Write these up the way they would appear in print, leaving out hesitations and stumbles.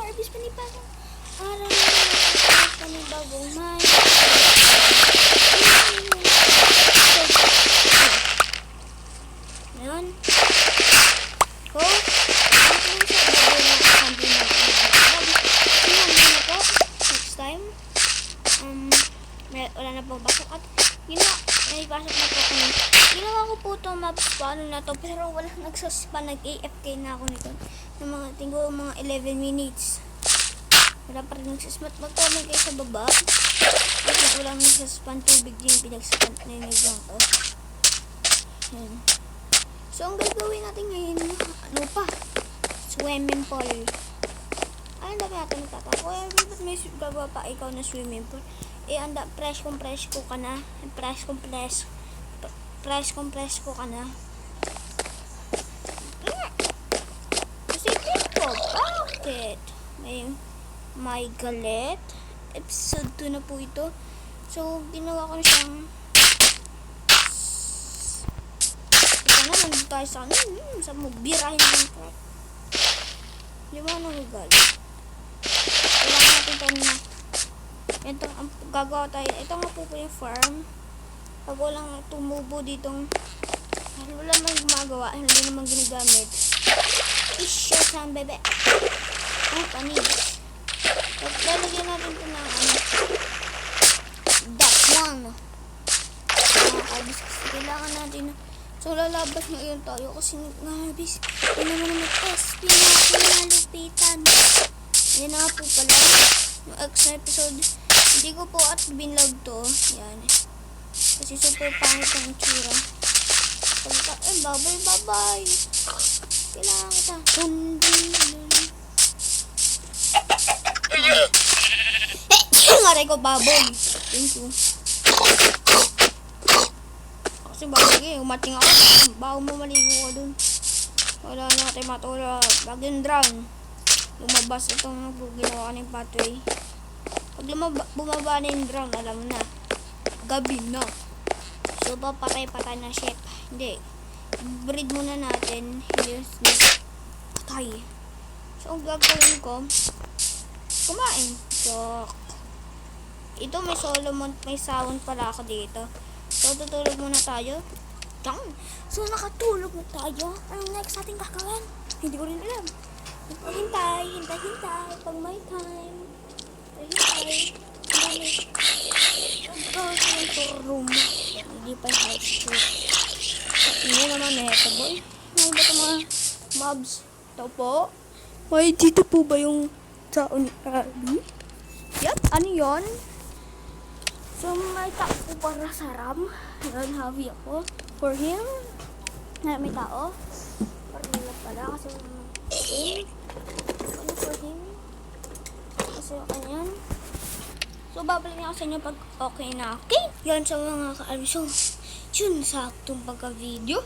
Arbis panibagong araw na panibagong may ngayon ko next time wala na po basok at may basok na po kami. Ginawa ko po itong maps paano na to pero wala nagsaspa, nag-AFK na ako nito ng mga tinggo mga 11 minutes. Wala pa rin nagsaspat. Mag-comment kayo sa baba at wala nagsaspan tubig din pinagsapan na yung nagawang ko. Yan. So ang gagawin natin ngayon ano pa? Swimming pool. Ay, ang dami natin nagtatako. Ba't may gagawa pa ikaw na swimming pool? Anda, press compress ko ka na. Press compress ko ka na. Kasi ko, bakit? May galit. Episode 2 na po ito. So, ginawa ko na siyang ito na, nandito tayo sa sa birahin ng truck. Di ba nagagalit? Kailangan natin ito na. Ito, ang gagawa tayo. Ito nga po yung farm. Pag walang tumubo ditong wala naman gumagawa, hindi naman ginagamit. Isyo saan, bebe. Panis. Lalagyan natin ito ng that one. Arbis kasi kailangan natin so lalabas ngayon tayo kasi Arbis yun naman naman SP natin nalupitan. Yan na po pala yung next episode. Hindi ko po at binlog to. Yan. Kasi super pangit ang itsura. Babay. Kailangan kita. Ngaray ko baboy. Thank you. Kasi bagay umating ako. Bago mo maligo ko dun. Wala natin matulog. Bagay drown. Lumabas itong ginawa ka ng pathway. Pag bumaba na yung drown, alam mo na. Gabi na. So, papatay-patay na ship. Hindi. Breed muna natin. Patay. So, ang gagawin ko, kumain. So, ito may Solomon, may sound pala ako dito. So, tutulog muna tayo. So, nakatulog na tayo. Anong next natin gagawin? Hindi ko rin alam. Hintay. Pag may time. Hintay. Room. Hindi pa yung house tour. Hindi naman ito, boy. Ano ba ito mga mobs? Ito po. Ay, dito po ba yung taon ni Abby? Yup, ano yun? So, may tao po para sa RAM. Yun, happy ako. For him. May tao. For him na pala. Kasi, ano for him? Kasi, kanyan. So, babalik niya ako sa inyo pag okay na. Okay? Yan sa mga ka-Arbis. So, yun, saktong pagka-video.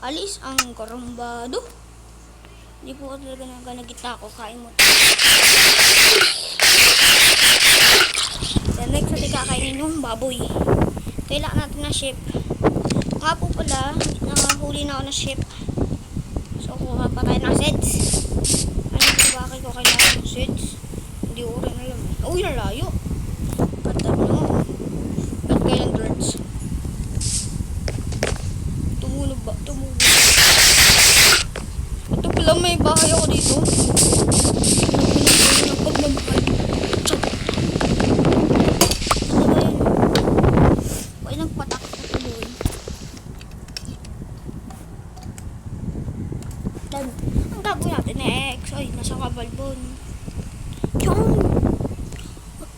Alis ang karambado. Hindi po talaga nagita ko. Kain mo. Then, next natin kakainin yung baboy. Kailangan natin na ship. Nga po pala, nakahuli na ako na ship. So, kuha pa tayo ng seeds. Ano po bakit ko kailangan ng seeds? Hindi ko rin alam. Uy, nalayo. At ano? Ba't kailang birds? Tumulog ba? Tumulog. Ito pala may bahay ako dito. Ng pagmamahal. Chok. Ano ba yun? Huwag nagpatak na tuloy. Then, ang gagawin natin next. Ay, nasa kabalbon. Yung!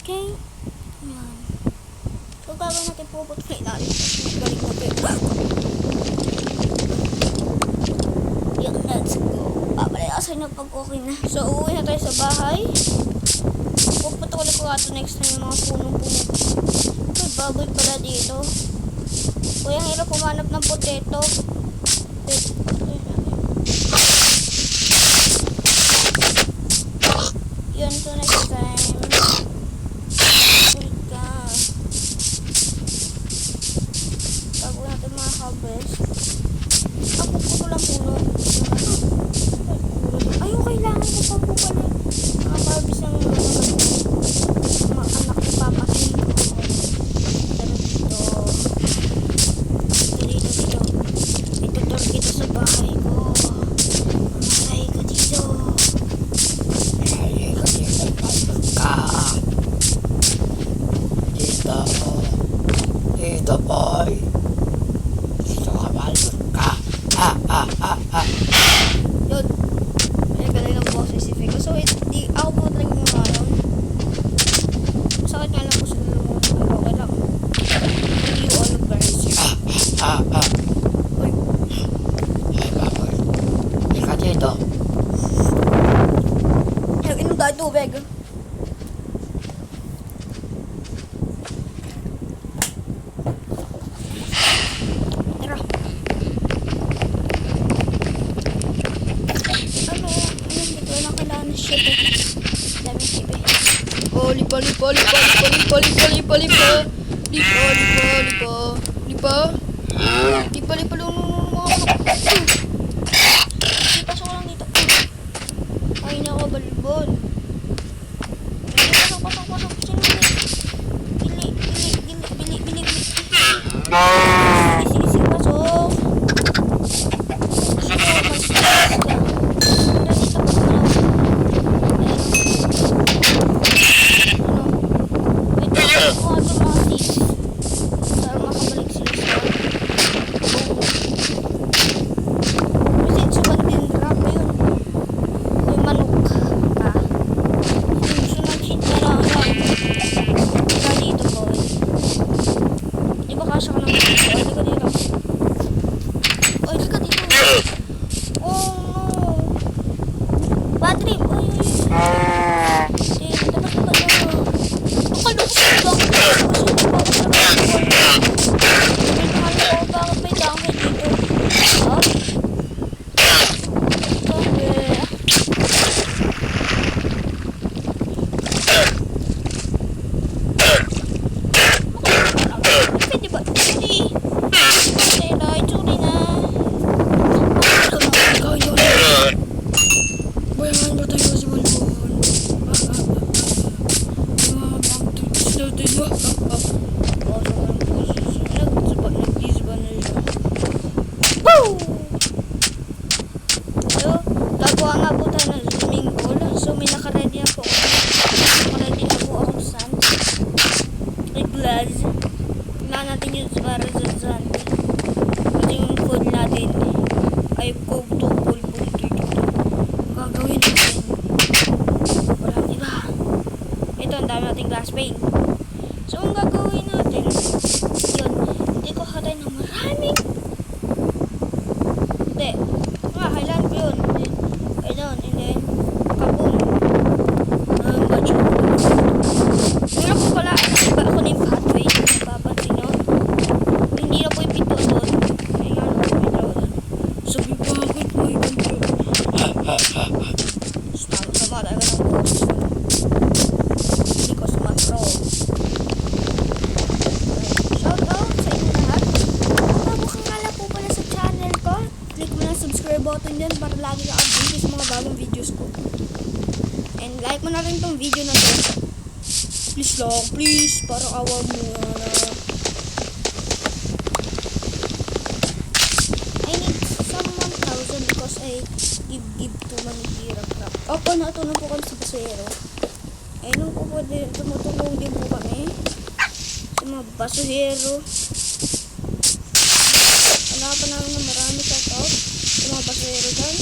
Okay. Yan. So, gagawin natin pupot sa ilalim. Galing natin. Yan, let's go. Babalayasan na pag okay na. So, uuwi na tayo sa bahay. Puputulin ko ato next na yung mga punong-puno. May baboy pala dito. Kuya, hirap pumanap ng potato. Yun, so next time. Gagawin natin mga harvest. Ako po lang puno. Ayun, kailangan ko pa po pala. ship eh. Dami ship eh. Oh, lipa, lipa, lipa, lipa, lipa, lipa, lipa, lipa. Lipa, lipa, lipa. Lipa. Lipa, lipa, pasok ko lang dito. Ay, nako, balbon. Pasok, pasok, pasok. Sino yun? Bili, bili, bili, bili, bili, bili. Isi, pasok. Tignan natin yun para sa zombie. Kasi yung food natin ay pulpo. Gagawin natin. Wala, diba? Ito, ang dami nating glass pane. So, ang gagawin natin, yun, hindi ko kakatay ng maraming. Hindi. Kailan ko yun. Ayun, and then, kaboom. Meron po pala, iba ako na yung pathway. Papansin nyo. Hindi na po yung pinto doon. Ayan, sabi bakit mo yung pinto? Sama talaga ng boss. Hindi ko sumatro. Shout out sa inyo lahat. Bago kang ngala po pala sa channel ko, click mo na subscribe button dyan para lagi ka update sa mga bagong videos ko. And like mo na rin tong video na to. Please lang, please. Parang awa mo na. I need some 1,000 because I give to manihira crap. Opo, natulong po kami sa basero. Ayun po po din, tumutulong din po kami sa mga basuhero. Hanapan namin na marami shout-out sa mga basuhero dyan.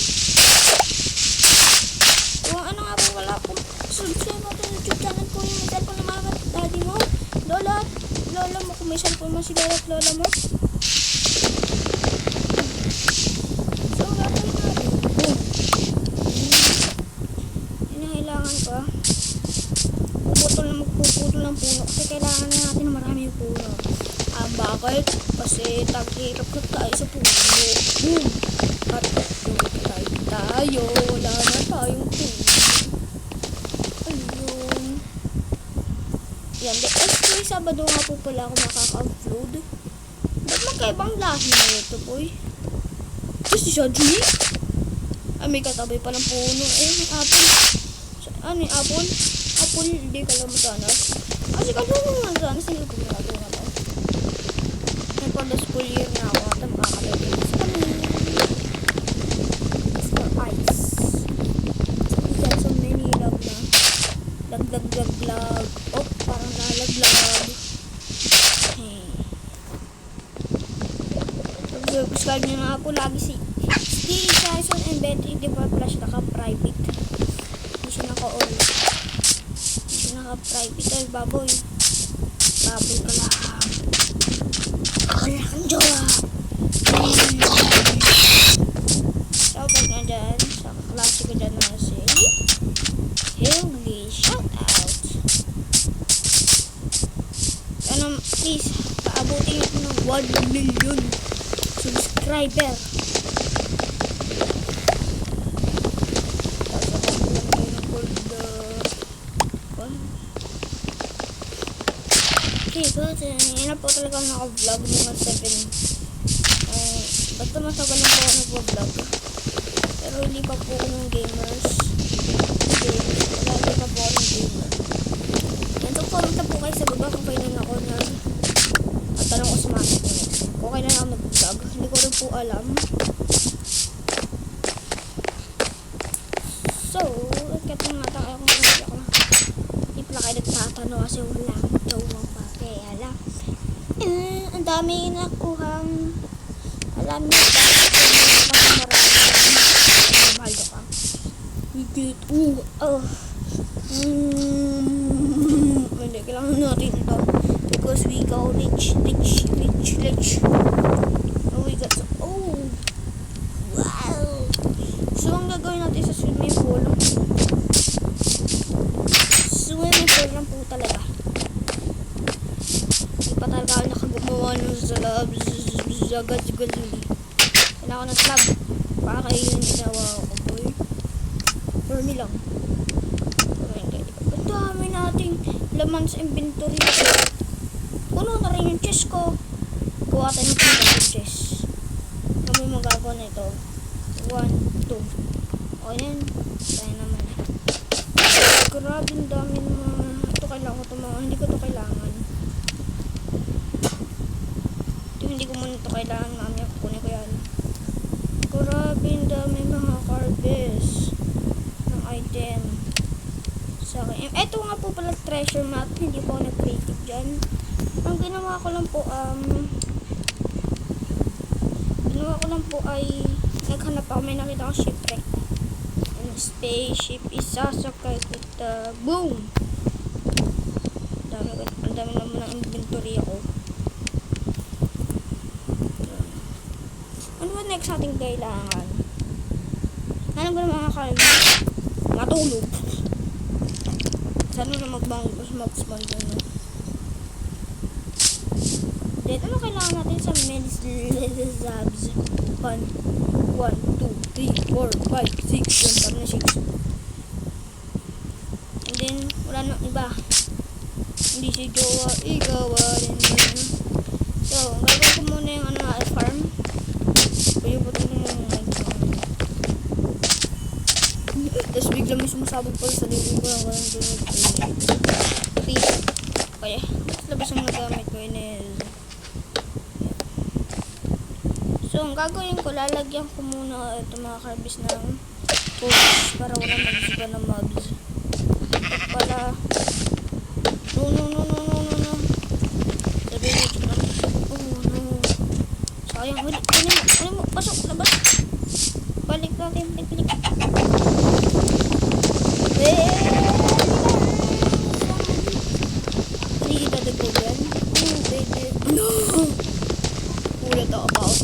Kung ano nga po, wala po. Subscribe mo ito sa YouTube channel ko. Yung may cellphone na mga daddy mo, lola mo. Kung may cellphone mo, si lola mo. So, gagawin natin. Boom. Hinahailangan ko. Magpuputol ng puno. Kasi kailangan na natin marami yung puno. Bakit? Kasi tag-hirap ka tayo sa puno. Boom. At tayo. Wala na tayong puno. Yan, tuwing Sabado nga po pala ako makaka-upload. Ba't magkaibang lahi na ito, boy? Kasi siya, G? Ay, may katabi pa ng puno. Eh, may apple. Ano yung apple? Apple, hindi ka lang masanas. Kasi kalungan nga sana. Sige po ginagawa na to. And for the school year na ako, ito makakalagay na sa kami. For ice. We got so many love na. Lag. Oh, parang nalaglag. Hey. Subscribe nyo na po lagi si Steve Tyson and Bentley Diva Flash naka-private. Hindi siya naka-all. Hindi siya naka-private. Ay, baboy. Baboy ka lang. Wala kang jowa. Shoutout nga dyan sa kaklase ko dyan na si Hilly. Shoutout. Please, paabutin natin ng 1 million subscriber. Okay, so yun na po talaga naka-vlog mga 7. Basta matagal na po ako nag-vlog. Pero hindi pa po ako ng gamers. Wala pa po ako ng gamer. Yan, so comment na po kayo sa baba kung kailan ako at tanong ko sa mga next. Kung kailan ako nag-vlog. Hindi ko rin po alam. So, katong nga tayo kung hindi ako hindi pala kayo nagtatanong kasi wala akong daw mapakialam. Ang dami nakuhang alam niyo ba marami mahal ka higit hindi kailangan natin ito because we go rich oh we got wow. So ang gagawin natin sa swimming pool lang po talaga. Hindi pa talaga ako nakagawa ng slab zagad-zagad-zuli. Kailangan ko ng slab para kayo yung ginawa ko boy. For me lang. Ang dami nating laman sa inventory. Puno na rin yung chest ko. Gawa tayo ng yung chest. Kami magagawa na ito. 1, 2. Okay na yun. Tayo naman. Grabe ang dami mga ito kailangan ko ito mga hindi ko ito kailangan. Hindi ko muna ito kailangan mamaya kukunin ko yan. Grabe ang dami mga carbis ng item sa akin. Ito nga po pala treasure map. Hindi po ako nag-creative dyan. Ang ginawa ko lang po ay naghanap ako, may nakita ko shipwreck. Spaceship isasakay kita. Boom! Ang dami naman ng inventory ako. Ano ba next ating kailangan? Ano ba mga kalma? Matulog. Sana na mag-spawn doon. Dito ano kailangan natin sa Medizabs 1, 2, 3, 4, 5, 6 yun, sabi na 6 and then wala nang iba hindi si Jowa igawa rin yun. So gagawin ko muna yung farm pwede po ito yung tapos bigla may sumasabog pala sa libo ko lang walang dunod okay tapos labas ang nagamit ko yun is so, ang gagawin ko, lalagyan ko muna ito mga carbis ng push para wala magsiba ng mobs. Para, no. Sabi nito lang. No. Sayang, ano mo, pasok, labas. Balik natin, balik. Hindi kita dagdag yan. Baby. No! Ulat ako pa ako.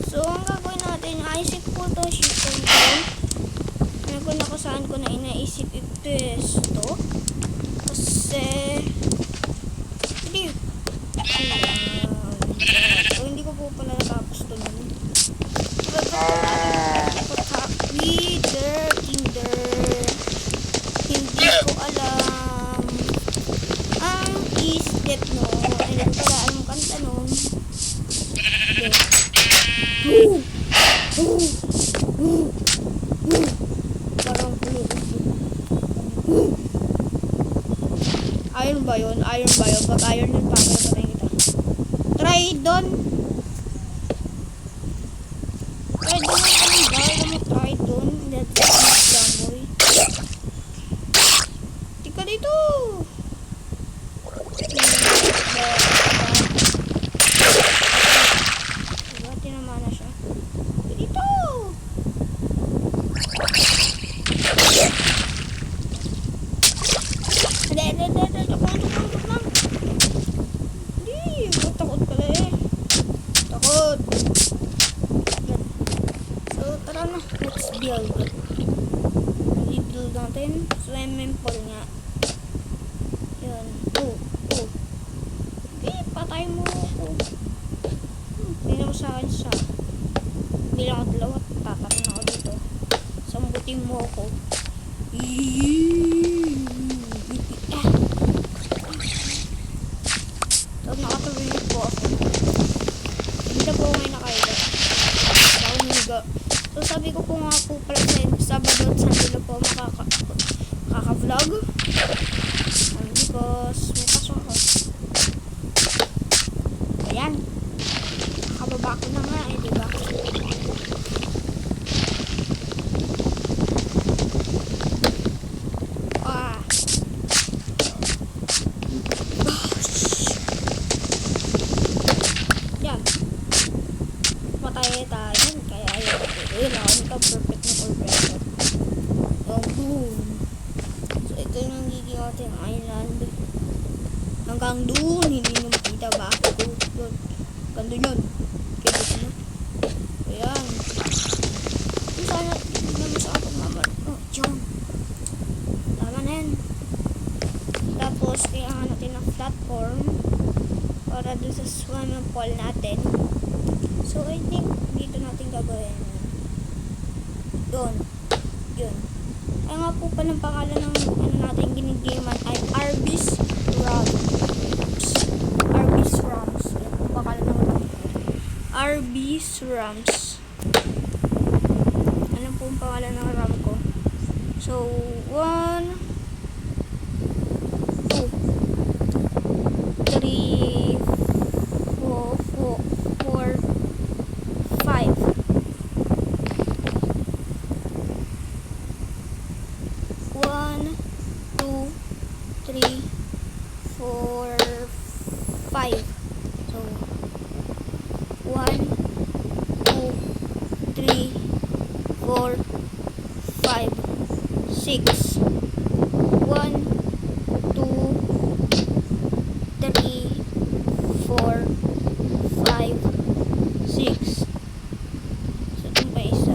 So, ang gagawin natin, naisip ko ito, shipping ko. Ngayon ako saan ko na inaisip ito is ito. Kasi, hindi ko po pala natapos ito nun. Hindi ko alam ang step no. Hindi ko pala alam ang kanta nun. Parang iron ba yun? Pag iron yun, papatay kita. Tridon. Tridon. That's Jamboy. Tika dito. Diba, tinaman na siya. Dito. Takot pala eh. Takot. So, tara na. Let's build. I-build natin. Swimming pool nga. Yun. Okay, patay Patay mo ako. Hindi mo sa akin sa bilang ako dalawa. Tatakin ako dito. Sambutin mo ako. So, nakatuloy po ako. Hindi na po ngayon nakaiga. Nakaumiga. So, sabi ko po nga po pala sa Sabado at Sunday po makaka-vlog. Because may pasok ako. Ayan. Nakababa ko na nga eh, diba? Yan. Matay tayo. Kaya ayaw ko. Ayun ako. Ito perfect na compressor. Oh, boom. So, ito yung nagiging ating island. Hanggang doon. Hindi nyo makita ba? Doon. Hanggang doon yun. Kaya doon na. Ayan. Yung sana. Hindi naman sa ating mamar. Oh, John. Tama na yan. Tapos, kailangan natin ng platform para doon sa swimming pool natin. So, I think dito natin gagawin. Yun. Yun. Ay nga po palang pangalan ng ano natin ginigaman ay Arby's Rams. Arby's Rams. Yan po pangalan ng Arby's Rams. Ano po ang pangalan ng ram ko? So, 1 2 3 4 5 1 2 3 4 5 so 1 2 3 4 5 6 1 2 3 4 5 6 so ito pa isa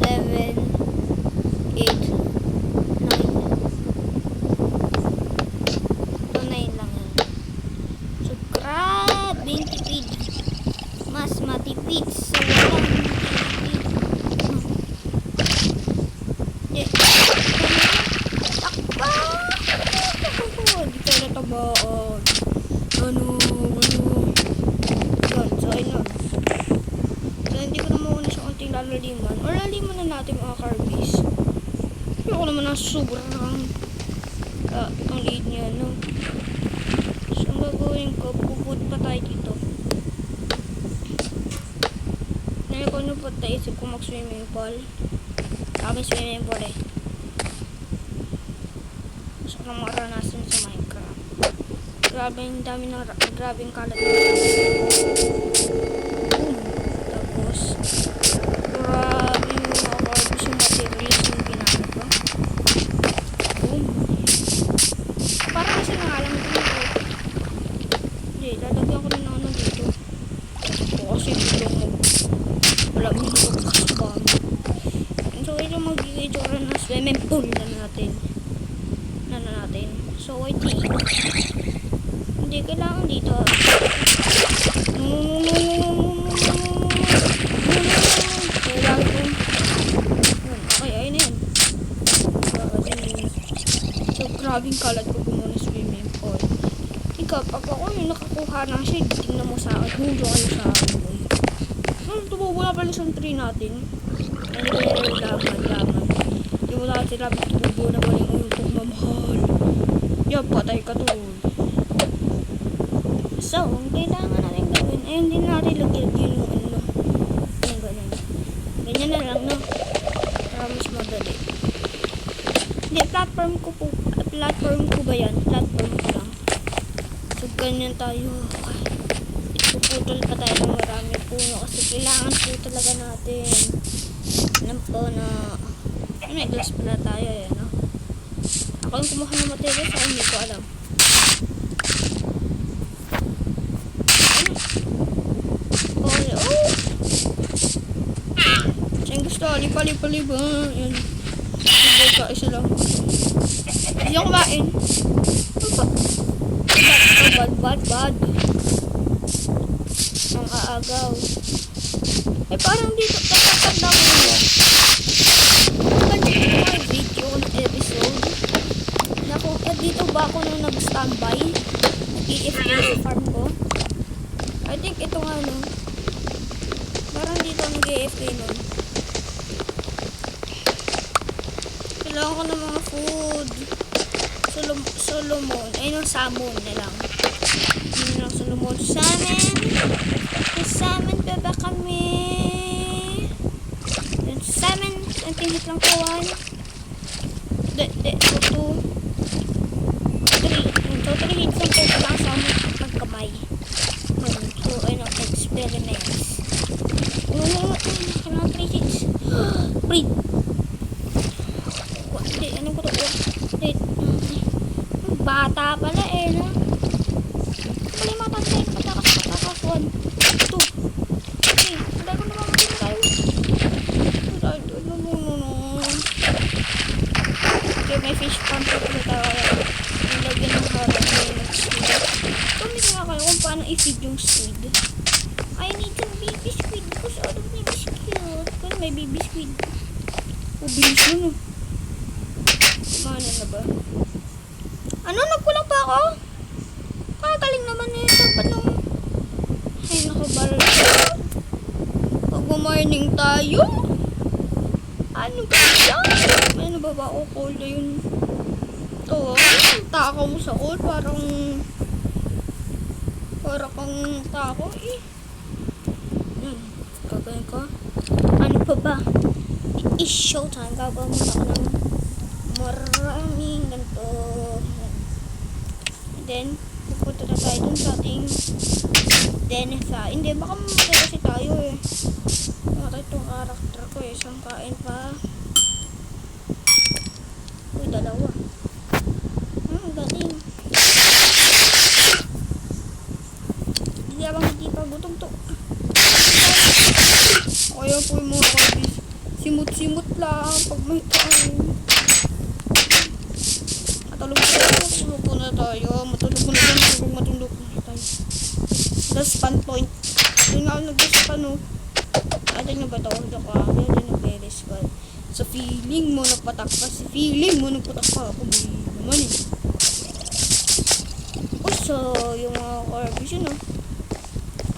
7 8 mas matipid sa walang matipid. Takpa! Hindi tayo natabaan. Ano. Yun, so ayun. So hindi ko na muna siya konting lalaliman. Or laliman na natin mga Carbies. Pero ako naman ang sobrang ang lead niya, no? So ang gagawin ko, puput pa tayo dito. Ngayon ko ano po tayo isip ko mag-swimming pool. Kami swimming pool eh. So kung maranasan sa Minecraft. Grabe yung dami ng grabe yung kalat ng tapos grabe yung mga Carbies yung materials yung ginamit ko. Boom. Parang kasi nangalam ko nito. Hindi, lalagyan ko rin ano dito. O kasi dito mo wala mo dito kasabang. So ito magiging itsura ng swimming pool na natin. So I think hindi kailangan dito. Kailangan ko. Okay, ayun na yan. So grabing kalat ko muna swimming pool. Ikaw, pag ako yung nakakuha ng shade, tingnan mo sa akin. Hulo kayo sa akin. Tumubo na pala isang tree natin. Ano ba yung laman. Di mo natin sila tumubo na pala yung pagmamahal. Yan, patay ka doon. So, ang kailangan natin gawin ay hindi natin lagyan yung ano. Yung ganun. Ganyan na lang, no? Para mas madali. Hindi, platform ko ba yan? Platform ko lang. So, ganyan tayo. Puputol pa tayo ng maraming puno kasi kailangan po talaga natin. Alam po na may glass pala tayo eh, no? Ako yung kumuha ng materials ay hindi ko alam. Okay, oh! Siyang gusto, lipa-lipa-lipa. Yan. Hindi ka, isa lang. Hindi ako kumain. Bad. agaw. Eh, parang dito, tatanda ko yun. Dito mga video ng episode. Dito ba ako nung nag-standby? Nag-EFK sa farm ko. I think ito nga, no? Parang dito nag-EFK nun. Kailangan ko ng mga food. Solomon. Ay, no, salmon na lang. Solomon. Salmon. May salmon pa ba kami? Salmon. Ang tinit lang ko. 1. 2. 3. So, 3 hits lang ko lang sa magkamay. So, ano, experiments. Kailangan 3 hits. Wait. Hindi, anong ko to? Wait. Bata pala eh, no? Kalimatan tayo na patakas 1, 2, 3. Hindi ko naman matin tayo. No. Okay, may fish pump pa pala tayo. Nilagyan ng harap na yung squid. Tumit nga kayo kung paano i-feed yung squid. I need some baby squid because all of them is cute. Kung may baby squid. Bilis mo, no? Kumana na ba? Ano? Nagkulang pa ako? Kagaling naman eh. Dapat nung... Ay, nakabal. Pag-mining tayo? Ano ba yan? Ano ba ba? O, cold na yun. Ito, takaw mo sa cold. Parang kang takaw eh. Gagawin ko. Ano pa ba? It's showtime. Gagawin mo na ako ng maraming ganito. And then, pupunta na tayo dun sa ating Denesa. Hindi, baka mamatay kasi tayo eh. Mamatay itong karakter ko eh. Isang kain pa. Uy, dalawa. Galing. Hindi abang hindi pa gutom to. Kaya po yung mga kabis. Simut-simut lang pag may kain. Matulog na tayo. Matulog na tayo. The spawn point. Doon nga ako nag-spawn, no? Atin nyo ba ito? Joke ka. Hindi nag-respawn. Sa feeling mo nagpatak pa. Sa feeling mo nagpatak pa. Ako may naman eh. So, yung mga carbs yun, no?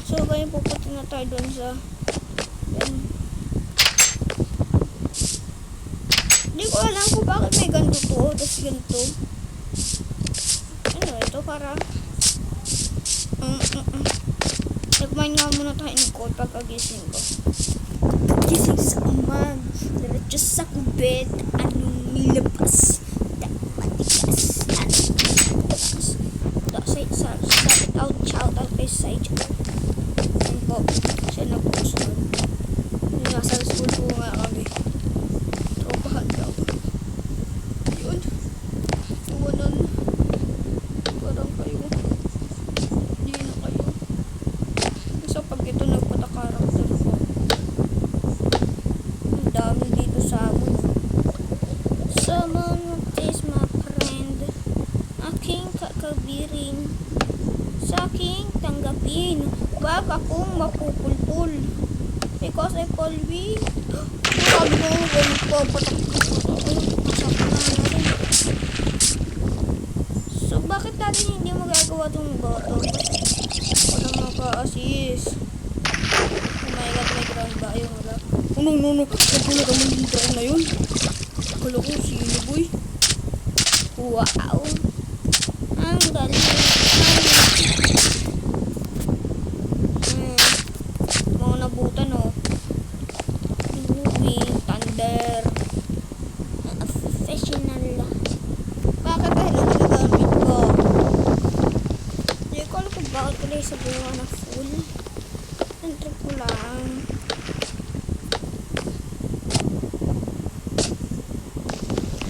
So, kaya pupunta na tayo doon sa hindi ko alam kung bakit may ganito to, tapos ganito. Ano, ito para nagmain nga muna tayo ng code pagkagising ko. Pagkagising sa uman, diretso sa kubed, anong nilabas, matigas, shout out kay Sage. Yan po, siya na po sunod. Nasa school po nga kami. Tropahan daw. Yun. Iwanan. Parang kayo. Hindi na kayo. So pag ito nagpata-karakter ko. Ang dami dito sa amon. Someone is my friend. Aking kakabirin. Sa aking tanggapin. Wag akong mapupulpul. Because I fall weak. Sabi ko, nagpapatak ko. So, bakit natin hindi magagawa itong boto? Walang maka-assist. Oh my god, may ground ba? Ayun, wala. No. Nagpulat ang dito na yun. Akala ko, sino boy? Wow. Ang galing. Mga nabutan, oh. Moving, thunder. Professional. Bakit ba nagagamit ko? Hindi ko alam kung bakit ko lang sa bunga na full. Ang trip ko lang.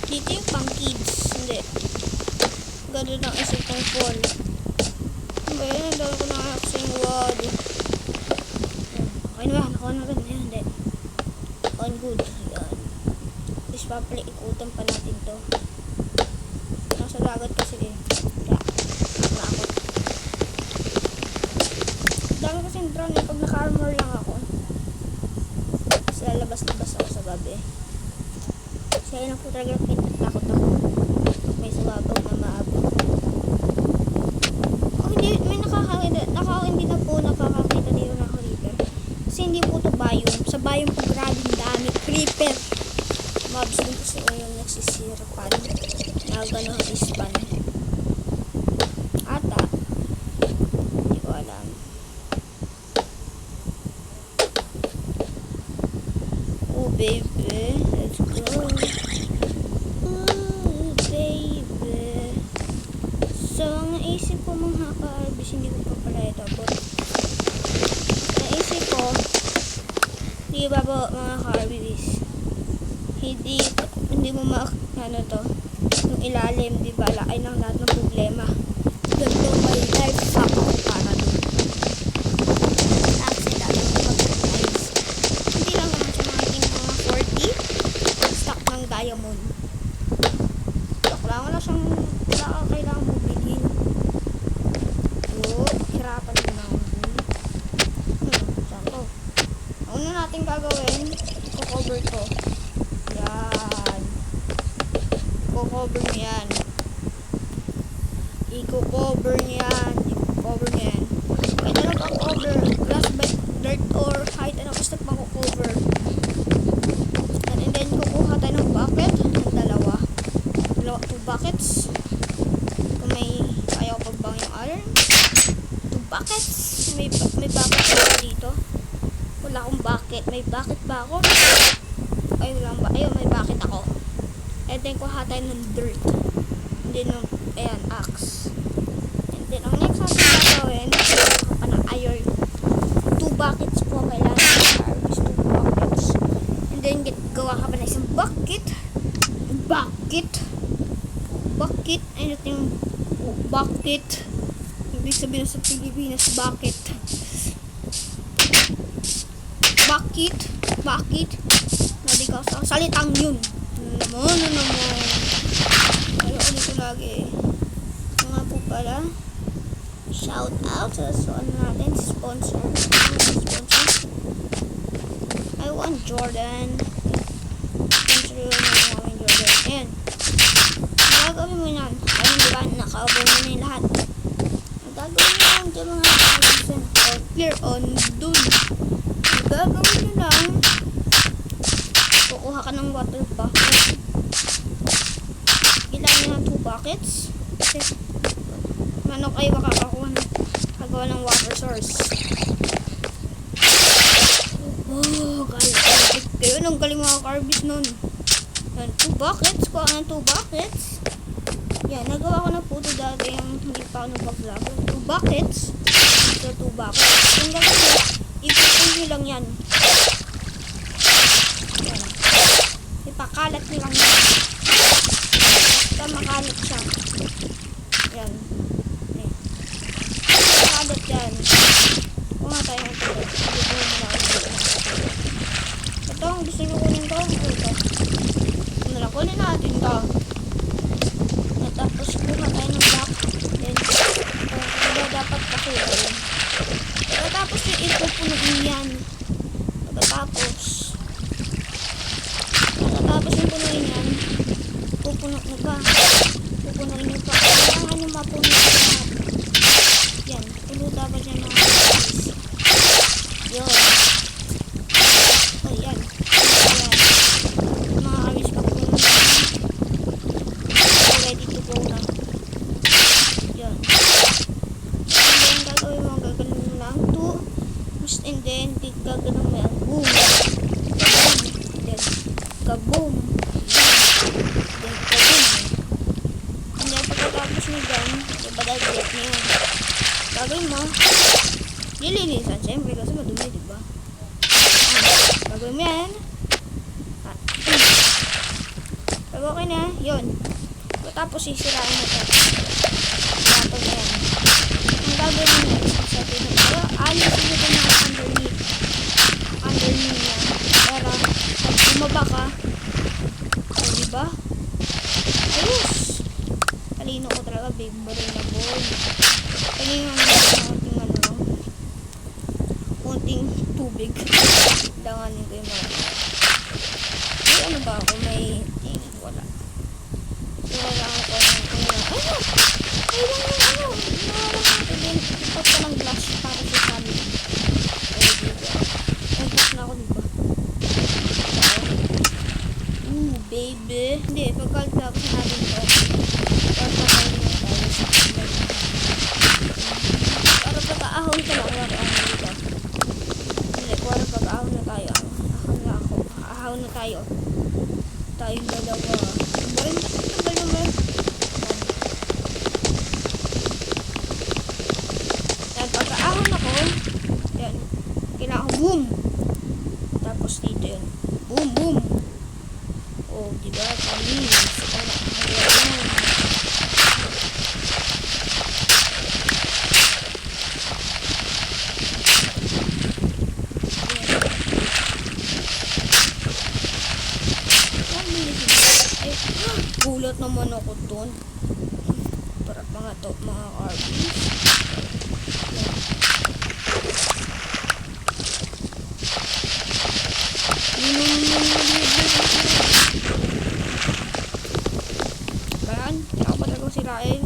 Dito yung pang kids. Hindi. Gano'n lang isip kong fall. Ngayon, ang dami ko na aksing wad. Okay na ba? Nakuha na gano'n. Hindi. On good. Yan. Tapos papala ikutan pa natin to. Nasa dagat kasi eh. Kaya, nakakot. Dami kasing drone eh. Pag armor lang ako. Kasi lalabas-labas ako sa gabi. Kasi ayun lang po talaga takot ako. May sumabaw na maabot. Oh, hindi na po nakakakita dito ng creeper. Kasi hindi po ito biome. Sa biome po grabing dami creeper. Mobs din kasi yung nagsisirapan. Nagano ispan. Ata. Hindi ko alam. Oh baby, let's go. Oh baby. So, ang naisip ko mga ka-arbis, hindi ko pa pala ito. But, naisip ko, di ba po mga ka-arbis, hindi mo ano to, yung ilalim, di ba, ay ng lahat ng problema. Ganito may life hack para doon. Actually, dati mag-organize. Hindi lang naman siya magiging mga 40 stock ng diamond. Wala siyang kailangan mo bilhin. Oh, hirapan mo na ako. Saan to? Ang una natin gagawin, i-cover to. Yan. I-cover mo yan. I-cover niyan. Kahit ano pang cover, grass, dirt, or kahit ano basta pang cover. And then, kukuha tayo ng bucket. Ng dalawa. 2 buckets. Kung may ayaw pagbang yung iron. 2 buckets. May bucket ako dito. Wala akong bucket. May bucket ba ako? Ay, wala ba? Ayun, may bucket ako. And then, kuha tayo ng dirt. And then, ayan, axe. And then, ang next natin gagawin, kuha pa ng iron. 2 buckets po kailangan. Harvest 2 buckets. And then, gawa ka pa na isang bucket. Bucket. Ano yung bucket? Ibig sabihin sa Pilipinas, bucket. Bucket. Nadi ka sa salitang yun. Ano naman. Ayaw ulit ko lagi. Nga po pala. Shout out sa ano natin, sponsor. I want Jordan. Sponsor yun ng mga Jordan. Ayan. Gagawin mo yan. Ayun, diba? Naka-over mo na yung lahat. Gagawin mo lang dyan mga kaibigan. Or clear on dun. Gagawin mo lang. Kukuha ka ng water bucket. Kailangan ng 2 buckets. Kasi, ano kayo makakakuha ng kagawa ng water source. Oh, galit kayo. Nung galing mga karbis nun. 2 buckets. Kuha ka ng 2 buckets. Yan, nagawa ko na po ito dati yung hindi pa ako nag-vlog. 2 buckets. So, 2 buckets. Yung gagawin, ipipin nyo lang yan. Yan. Ipakalat nyo lang yan. Basta makalat siya. Yan. Makalat yan. Kung nga tayo ng tulad. Ito, ang gusto nyo kunin ko. Ito. Kunin natin to. Tapos kuha tayo ng block. Then, dapat pakulin. Tapos yung ipupunuin yan. Pagkatapos yung punuin yan, pupuno na ba? Pupunuin nyo pa. Kailangan nyo mapuno lahat. Yan. Puno dapat yan mga kabis. Yun. Ayan. Mga kabis pa puno na. Ready to go na. Yan. And then, gagawin mo, gagawin mo lang to. And then, gagawin mo yan. Boom. Then, kaboom. Then, kaboom. And then, pagkatapos mo dyan, diba dahil na yun. Gagawin mo, nilinisan, syempre, kasi madumi, diba? Gagawin mo yan. Pag okay na, yun. Tapos sisirain mo ito. Tapos na yan. Ang gagawin mo na, isasabi mo ito. Alisin mo ito na underneath. Underneath yan. Para, pag bumaba ka, o diba? Ayos! Talino ko talaga, big baril na boy. Talino nga yung ano. konting tubig. Danganin ko yung mga. May ano ba ako? May tingin. Wala. So, wala ako ng ano? Ay lang yung ano. Nawala ko din. Ipot ko ng glass para sa sabi. Ay, dito. Nag-glass na ako, diba? Baby. Hindi, pagkalit na ako sa natin ito. Pagkalit na tayo sa akin. Para pagka-ahon ka lang, wala ako dito. Hindi, para pagka-ahon na tayo. Ahon na ako. Ahon na tayo. Tayong dalawa. Barin, tagal naman. Yan, pagka-ahon ako. Yan. Kailangan ko, boom! Tapos dito yun. Boom, boom! Oh, diba? Kami. Gulat naman ako dun. Para mga top, mga Arby's. Bayan, hindi ako pa talagang sirain.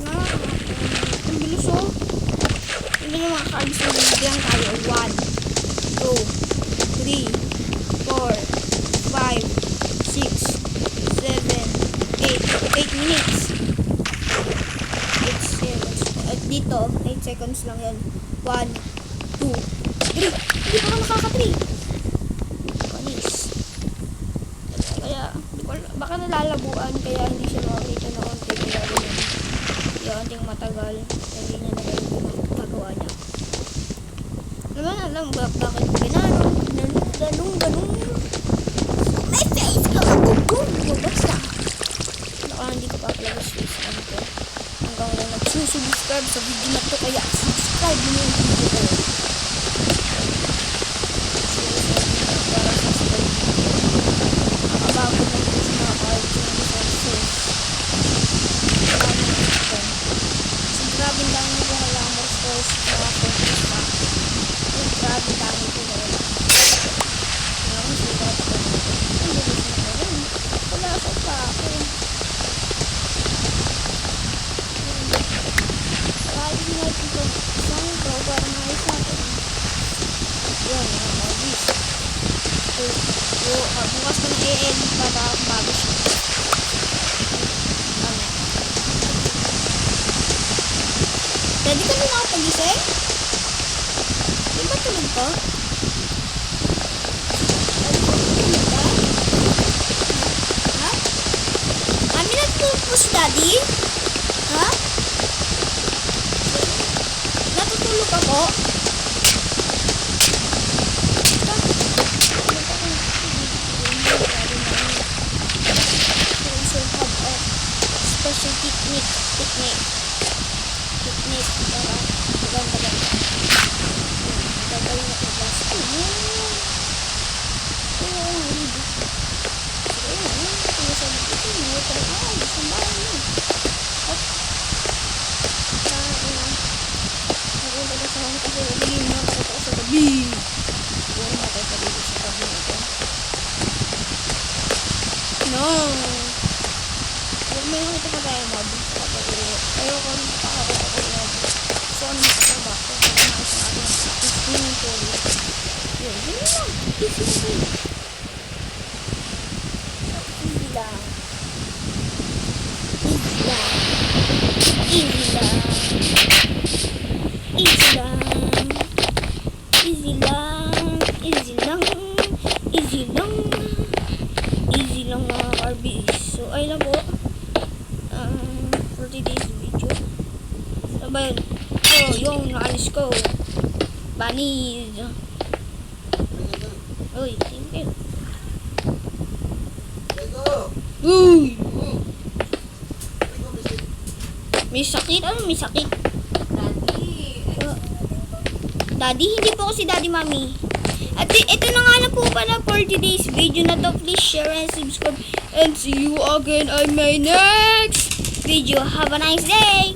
Na, ang bilis oh. Hindi yung mga cards na bibigyan tayo. 1, 2, 3, 4, 5, 6, 7, 8 minutes. 8 seconds. At dito, 8 seconds lang yan. 1, 2, 3. Hindi pa ka nakaka-3. Panis. Kaya, baka nalalabuan, kaya hindi siya makakita na konti. Kaya yung konting matagal. Hindi niya nagagawa niya. Alam ba bakit ginanong? Ganun. May face ka! Basta. Baka hindi ko pa pala face ano ko. Hanggang na nagsusubscribe sa video na to. Kaya subscribe mo yung video ko. Para sa subscribe. Nakabago na ito sa mga cards yung resources. Grabe dami ko wala ang resources sa mga content pa. Grabe dami ko na wala. Ngayon sigat ko na ito. Ang bilis na rin. Wala sa pa ako. Lagi natin ito. Isang ito para maayos natin. Yan, mga mabis. So, bukas ko na i-edit para bago siya. Pwede ka nila ako pag-isip? Di ba tulog ko? Ha? Amin natutulog po si Daddy? Ha? Natutulog ako? Special technique para maganda. Gagawin natin glass. No! May nakita pa tayo mod. Ayoko pa ako mod. So, ano mo ito ba? So, ano mo sa ating inventory. Yun, yun lang. Easy lang. Easy lang mga Arby's. So, ay lang po. For today's video. Ano ba yun? Oh, yung naalis ko. Bunnies. Uy, thank you. Uy! May sakit? Ano may sakit? Daddy, hindi po ako si Daddy, Mami. At ito na nga na po pala for today's video na to. Please share and subscribe. And see you again on my next video. Have a nice day!